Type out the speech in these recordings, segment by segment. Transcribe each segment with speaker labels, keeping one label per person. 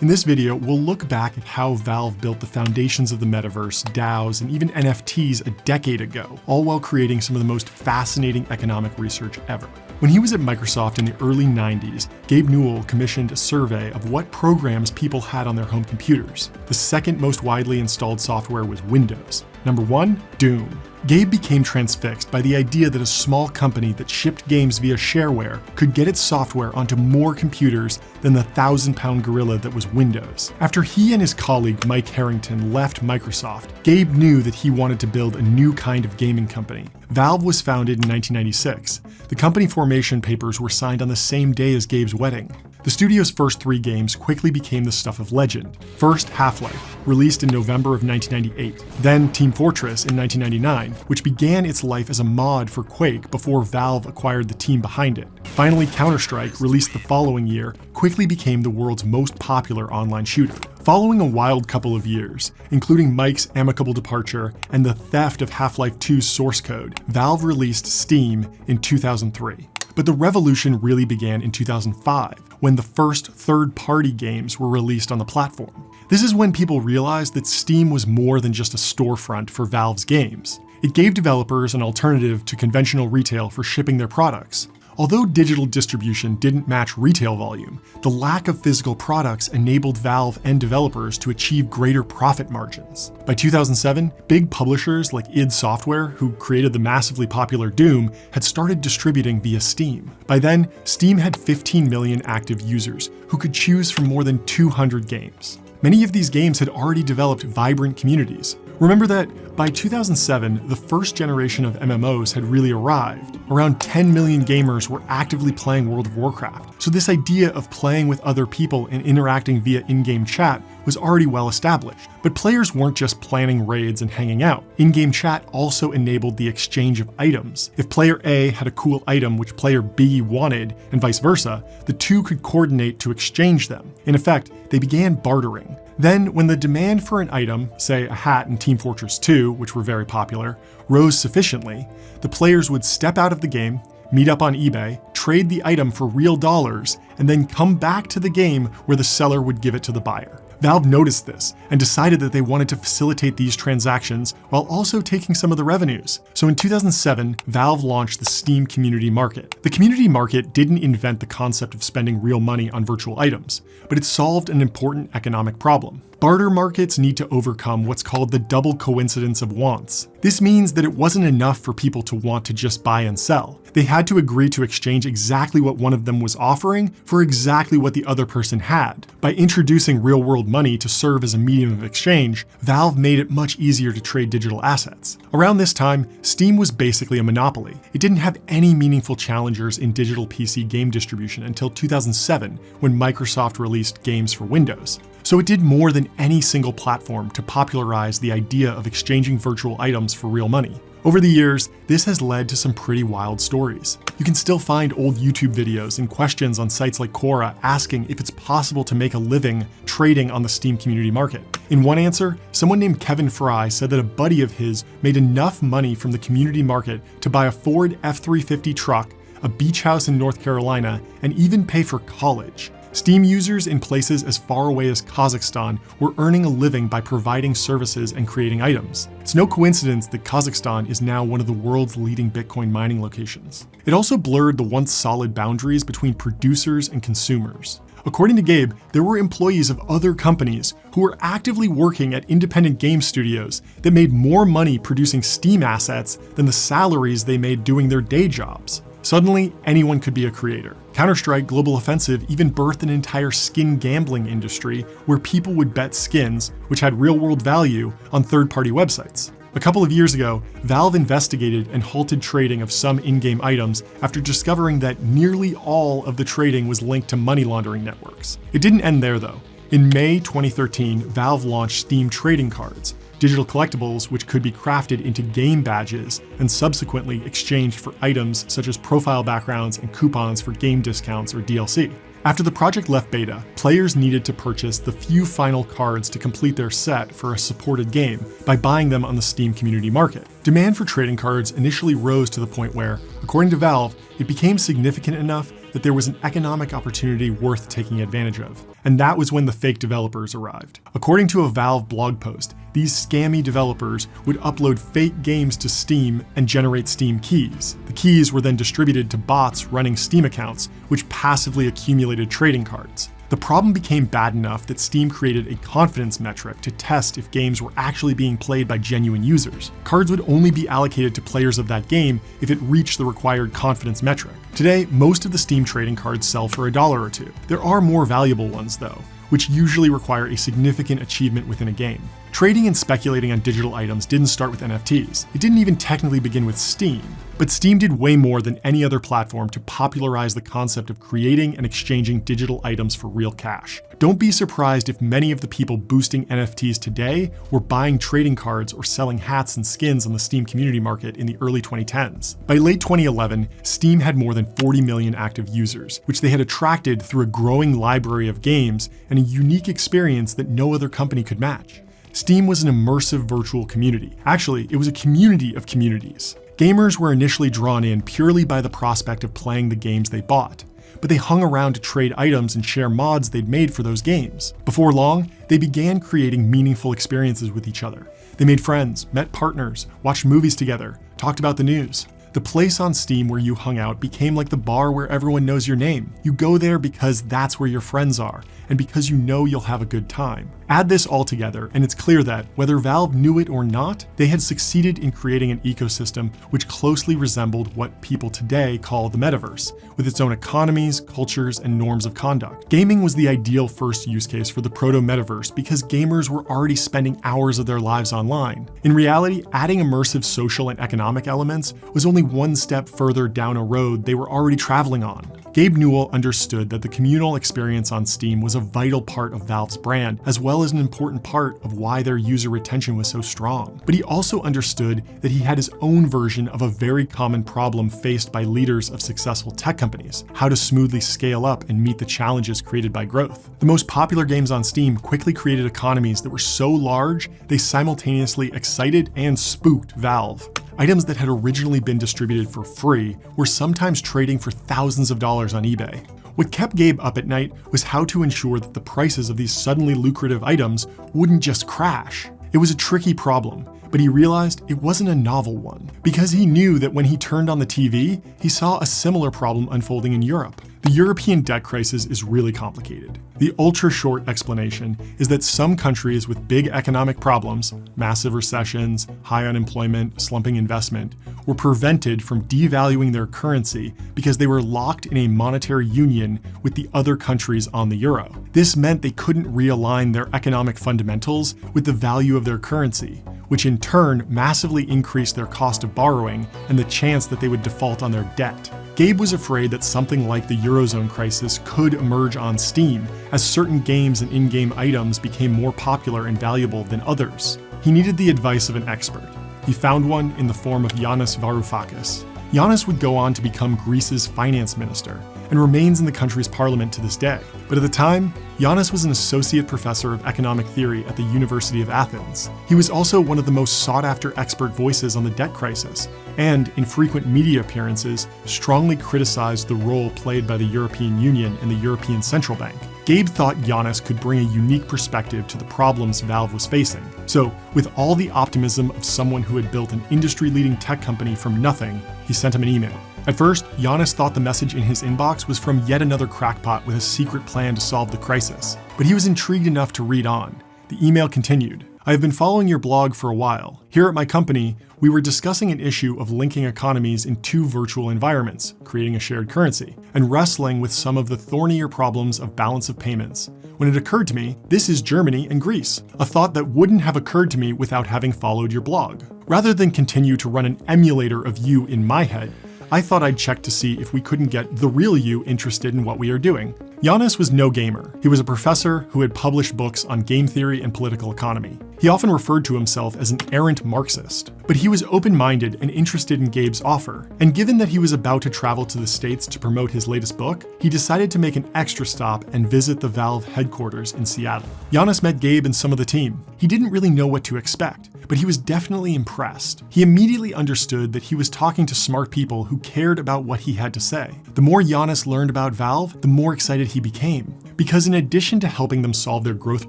Speaker 1: In this video, we'll look back at how Valve built the foundations of the metaverse, DAOs, and even NFTs a decade ago, all while creating some of the most fascinating economic research ever. When he was at Microsoft in the early 90s, Gabe Newell commissioned a survey of what programs people had on their home computers. The second most widely installed software was Windows. Number 1, Doom. Gabe became transfixed by the idea that a small company that shipped games via shareware could get its software onto more computers than the 1,000-pound gorilla that was Windows. After he and his colleague Mike Harrington left Microsoft, Gabe knew that he wanted to build a new kind of gaming company. Valve was founded in 1996. The company formation papers were signed on the same day as Gabe's wedding. The studio's first 3 games quickly became the stuff of legend. First, Half-Life, released in November of 1998. Then Team Fortress in 1999, which began its life as a mod for Quake before Valve acquired the team behind it. Finally, Counter-Strike, released the following year, quickly became the world's most popular online shooter. Following a wild couple of years, including Mike's amicable departure and the theft of Half-Life 2's source code, Valve released Steam in 2003. But the revolution really began in 2005, when the first third-party games were released on the platform. This is when people realized that Steam was more than just a storefront for Valve's games. It gave developers an alternative to conventional retail for shipping their products. Although digital distribution didn't match retail volume, the lack of physical products enabled Valve and developers to achieve greater profit margins. By 2007, big publishers like id Software, who created the massively popular Doom, had started distributing via Steam. By then, Steam had 15 million active users, who could choose from more than 200 games. Many of these games had already developed vibrant communities. Remember that by 2007, the first generation of MMOs had really arrived. Around 10 million gamers were actively playing World of Warcraft, so this idea of playing with other people and interacting via in-game chat was already well established. But players weren't just planning raids and hanging out. In-game chat also enabled the exchange of items. If player A had a cool item which player B wanted, and vice versa, the two could coordinate to exchange them. In effect, they began bartering. Then, when the demand for an item, say a hat in Team Fortress 2, which were very popular, rose sufficiently, the players would step out of the game, meet up on eBay, trade the item for real dollars, and then come back to the game where the seller would give it to the buyer. Valve noticed this and decided that they wanted to facilitate these transactions while also taking some of the revenues. So in 2007, Valve launched the Steam Community Market. The Community Market didn't invent the concept of spending real money on virtual items, but it solved an important economic problem. Barter markets need to overcome what's called the double coincidence of wants. This means that it wasn't enough for people to want to just buy and sell. They had to agree to exchange exactly what one of them was offering for exactly what the other person had. By introducing real-world money to serve as a medium of exchange, Valve made it much easier to trade digital assets. Around this time, Steam was basically a monopoly. It didn't have any meaningful challengers in digital PC game distribution until 2007, when Microsoft released games for Windows. So it did more than any single platform to popularize the idea of exchanging virtual items for real money. Over the years, this has led to some pretty wild stories. You can still find old YouTube videos and questions on sites like Quora asking if it's possible to make a living trading on the Steam Community Market. In one answer, someone named Kevin Fry said that a buddy of his made enough money from the community market to buy a Ford F-350 truck, a beach house in North Carolina, and even pay for college. Steam users in places as far away as Kazakhstan were earning a living by providing services and creating items. It's no coincidence that Kazakhstan is now one of the world's leading Bitcoin mining locations. It also blurred the once solid boundaries between producers and consumers. According to Gabe, there were employees of other companies who were actively working at independent game studios that made more money producing Steam assets than the salaries they made doing their day jobs. Suddenly, anyone could be a creator. Counter-Strike Global Offensive even birthed an entire skin gambling industry where people would bet skins, which had real-world value, on third-party websites. A couple of years ago, Valve investigated and halted trading of some in-game items after discovering that nearly all of the trading was linked to money laundering networks. It didn't end there, though. In May 2013, Valve launched Steam Trading Cards, digital collectibles which could be crafted into game badges and subsequently exchanged for items such as profile backgrounds and coupons for game discounts or DLC. After the project left beta, players needed to purchase the few final cards to complete their set for a supported game by buying them on the Steam Community Market. Demand for trading cards initially rose to the point where, according to Valve, it became significant enough that there was an economic opportunity worth taking advantage of. And that was when the fake developers arrived. According to a Valve blog post, these scammy developers would upload fake games to Steam and generate Steam keys. The keys were then distributed to bots running Steam accounts, which passively accumulated trading cards. The problem became bad enough that Steam created a confidence metric to test if games were actually being played by genuine users. Cards would only be allocated to players of that game if it reached the required confidence metric. Today, most of the Steam trading cards sell for $1 or $2. There are more valuable ones though, which usually require a significant achievement within a game. Trading and speculating on digital items didn't start with NFTs. It didn't even technically begin with Steam. But Steam did way more than any other platform to popularize the concept of creating and exchanging digital items for real cash. Don't be surprised if many of the people boosting NFTs today were buying trading cards or selling hats and skins on the Steam community market in the early 2010s. By late 2011, Steam had more than 40 million active users, which they had attracted through a growing library of games and a unique experience that no other company could match. Steam was an immersive virtual community. Actually, it was a community of communities. Gamers were initially drawn in purely by the prospect of playing the games they bought, but they hung around to trade items and share mods they'd made for those games. Before long, they began creating meaningful experiences with each other. They made friends, met partners, watched movies together, talked about the news. The place on Steam where you hung out became like the bar where everyone knows your name. You go there because that's where your friends are, and because you know you'll have a good time. Add this all together, and it's clear that, whether Valve knew it or not, they had succeeded in creating an ecosystem which closely resembled what people today call the metaverse, with its own economies, cultures, and norms of conduct. Gaming was the ideal first use case for the proto-metaverse because gamers were already spending hours of their lives online. In reality, adding immersive social and economic elements was only one step further down a road they were already traveling on. Gabe Newell understood that the communal experience on Steam was a vital part of Valve's brand, as well as an important part of why their user retention was so strong. But he also understood that he had his own version of a very common problem faced by leaders of successful tech companies: how to smoothly scale up and meet the challenges created by growth. The most popular games on Steam quickly created economies that were so large, they simultaneously excited and spooked Valve. Items that had originally been distributed for free were sometimes trading for thousands of dollars on eBay. What kept Gabe up at night was how to ensure that the prices of these suddenly lucrative items wouldn't just crash. It was a tricky problem, but he realized it wasn't a novel one, because he knew that when he turned on the TV, he saw a similar problem unfolding in Europe. The European debt crisis is really complicated. The ultra-short explanation is that some countries with big economic problems, massive recessions, high unemployment, slumping investment, were prevented from devaluing their currency because they were locked in a monetary union with the other countries on the euro. This meant they couldn't realign their economic fundamentals with the value of their currency, which in turn massively increased their cost of borrowing and the chance that they would default on their debt. Gabe was afraid that something like the Eurozone crisis could emerge on Steam, as certain games and in-game items became more popular and valuable than others. He needed the advice of an expert. He found one in the form of Yanis Varoufakis. Yanis would go on to become Greece's finance minister, and remains in the country's parliament to this day. But at the time, Yanis was an associate professor of economic theory at the University of Athens. He was also one of the most sought-after expert voices on the debt crisis, and, in frequent media appearances, strongly criticized the role played by the European Union and the European Central Bank. Gabe thought Yanis could bring a unique perspective to the problems Valve was facing. So, with all the optimism of someone who had built an industry-leading tech company from nothing, he sent him an email. At first, Yanis thought the message in his inbox was from yet another crackpot with a secret plan to solve the crisis. But he was intrigued enough to read on. The email continued. I have been following your blog for a while. Here at my company, we were discussing an issue of linking economies in two virtual environments, creating a shared currency, and wrestling with some of the thornier problems of balance of payments. When it occurred to me, this is Germany and Greece, a thought that wouldn't have occurred to me without having followed your blog. Rather than continue to run an emulator of you in my head, I thought I'd check to see if we couldn't get the real you interested in what we are doing. Yanis was no gamer. He was a professor who had published books on game theory and political economy. He often referred to himself as an errant Marxist, but he was open-minded and interested in Gabe's offer. And given that he was about to travel to the States to promote his latest book, he decided to make an extra stop and visit the Valve headquarters in Seattle. Yanis met Gabe and some of the team. He didn't really know what to expect, but he was definitely impressed. He immediately understood that he was talking to smart people who cared about what he had to say. The more Yanis learned about Valve, the more excited he became. Because in addition to helping them solve their growth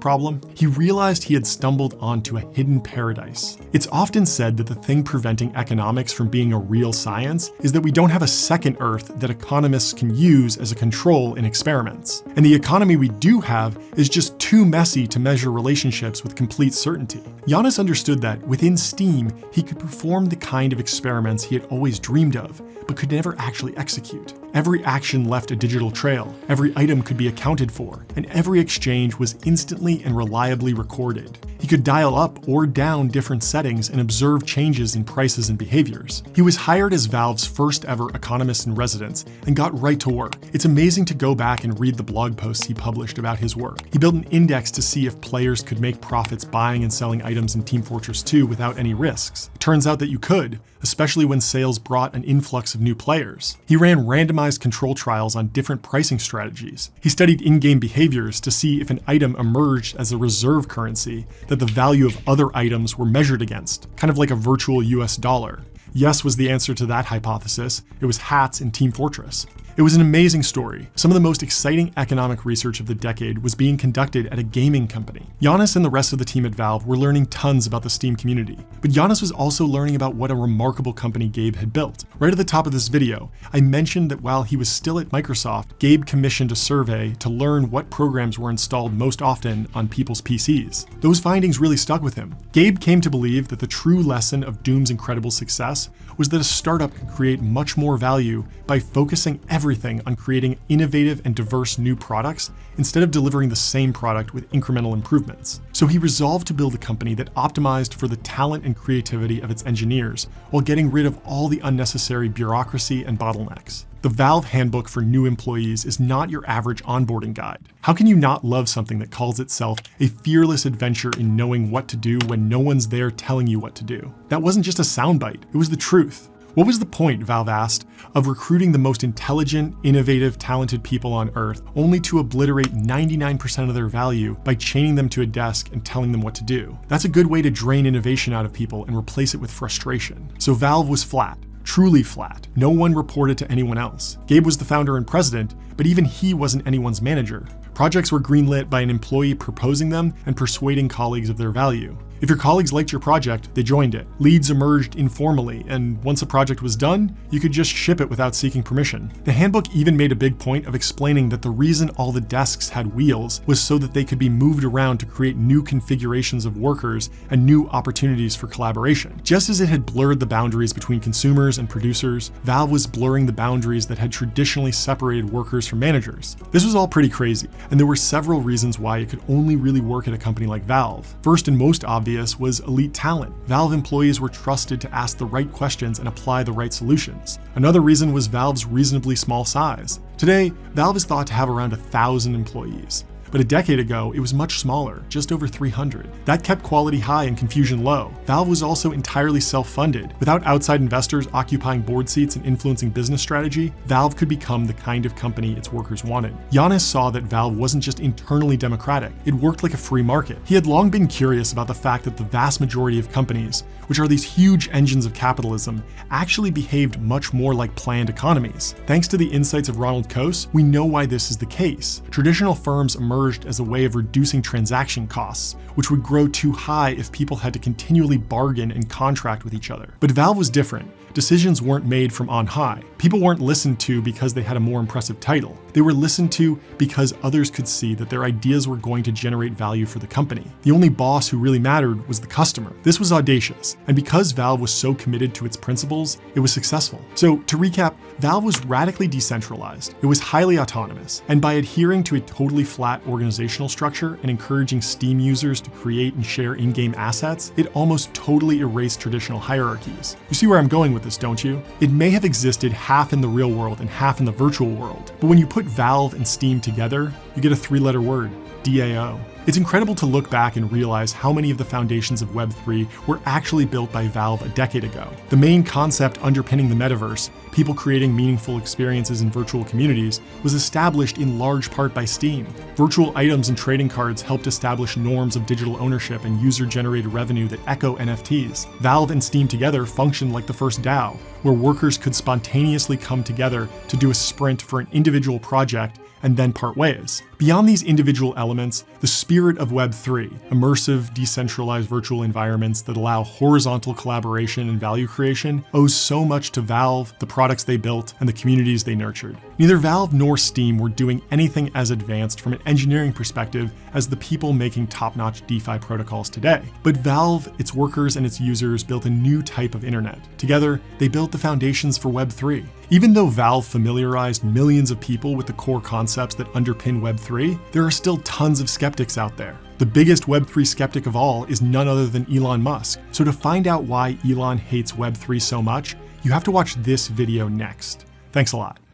Speaker 1: problem, he realized he had stumbled onto a hidden paradise. It's often said that the thing preventing economics from being a real science is that we don't have a second Earth that economists can use as a control in experiments. And the economy we do have is just too messy to measure relationships with complete certainty. Giannis understood that, within Steam, he could perform the kind of experiments he had always dreamed of, but could never actually execute. Every action left a digital trail, every item could be accounted for, and every exchange was instantly and reliably recorded. He could dial up or down different settings and observe changes in prices and behaviors. He was hired as Valve's first ever economist in residence and got right to work. It's amazing to go back and read the blog posts he published about his work. He built an index to see if players could make profits buying and selling items in Team Fortress 2 without any risks. It turns out that you could, especially when sales brought an influx of new players. He ran randomized control trials on different pricing strategies. He studied in-game behaviors to see if an item emerged as a reserve currency that the value of other items were measured against, kind of like a virtual US dollar. Yes was the answer to that hypothesis. It was hats in Team Fortress. It was an amazing story. Some of the most exciting economic research of the decade was being conducted at a gaming company. Giannis and the rest of the team at Valve were learning tons about the Steam community, but Giannis was also learning about what a remarkable company Gabe had built. Right at the top of this video, I mentioned that while he was still at Microsoft, Gabe commissioned a survey to learn what programs were installed most often on people's PCs. Those findings really stuck with him. Gabe came to believe that the true lesson of Doom's incredible success was that a startup could create much more value by focusing everything on creating innovative and diverse new products instead of delivering the same product with incremental improvements. So he resolved to build a company that optimized for the talent and creativity of its engineers while getting rid of all the unnecessary bureaucracy and bottlenecks. The Valve Handbook for New Employees is not your average onboarding guide. How can you not love something that calls itself a fearless adventure in knowing what to do when no one's there telling you what to do? That wasn't just a soundbite, it was the truth. What was the point, Valve asked, of recruiting the most intelligent, innovative, talented people on Earth only to obliterate 99% of their value by chaining them to a desk and telling them what to do? That's a good way to drain innovation out of people and replace it with frustration. So Valve was flat. Truly flat. No one reported to anyone else. Gabe was the founder and president, but even he wasn't anyone's manager. Projects were greenlit by an employee proposing them and persuading colleagues of their value. If your colleagues liked your project, they joined it. Leads emerged informally, and once a project was done, you could just ship it without seeking permission. The handbook even made a big point of explaining that the reason all the desks had wheels was so that they could be moved around to create new configurations of workers and new opportunities for collaboration. Just as it had blurred the boundaries between consumers and producers, Valve was blurring the boundaries that had traditionally separated workers from managers. This was all pretty crazy, and there were several reasons why it could only really work at a company like Valve. First and most obvious was elite talent. Valve employees were trusted to ask the right questions and apply the right solutions. Another reason was Valve's reasonably small size. Today, Valve is thought to have around 1,000 employees. But a decade ago, it was much smaller, just over 300. That kept quality high and confusion low. Valve was also entirely self-funded. Without outside investors occupying board seats and influencing business strategy, Valve could become the kind of company its workers wanted. Giannis saw that Valve wasn't just internally democratic, it worked like a free market. He had long been curious about the fact that the vast majority of companies, which are these huge engines of capitalism, actually behaved much more like planned economies. Thanks to the insights of Ronald Coase, we know why this is the case. Traditional firms emerged as a way of reducing transaction costs, which would grow too high if people had to continually bargain and contract with each other. But Valve was different. Decisions weren't made from on high. People weren't listened to because they had a more impressive title. They were listened to because others could see that their ideas were going to generate value for the company. The only boss who really mattered was the customer. This was audacious, and because Valve was so committed to its principles, it was successful. So, to recap, Valve was radically decentralized, it was highly autonomous, and by adhering to a totally flat organizational structure and encouraging Steam users to create and share in-game assets, it almost totally erased traditional hierarchies. You see where I'm going with this, don't you? It may have existed half in the real world and half in the virtual world, but when you put Valve and Steam together, you get a three-letter word: DAO. It's incredible to look back and realize how many of the foundations of Web3 were actually built by Valve a decade ago. The main concept underpinning the metaverse, people creating meaningful experiences in virtual communities, was established in large part by Steam. Virtual items and trading cards helped establish norms of digital ownership and user-generated revenue that echo NFTs. Valve and Steam together functioned like the first DAO, where workers could spontaneously come together to do a sprint for an individual project and then part ways. Beyond these individual elements, the spirit of Web3, immersive, decentralized virtual environments that allow horizontal collaboration and value creation, owes so much to Valve, the products they built, and the communities they nurtured. Neither Valve nor Steam were doing anything as advanced from an engineering perspective as the people making top-notch DeFi protocols today. But Valve, its workers, and its users built a new type of internet. Together, they built the foundations for Web3. Even though Valve familiarized millions of people with the core concepts that underpin Web3, there are still tons of skeptics out there. The biggest Web3 skeptic of all is none other than Elon Musk. So to find out why Elon hates Web3 so much, you have to watch this video next. Thanks a lot.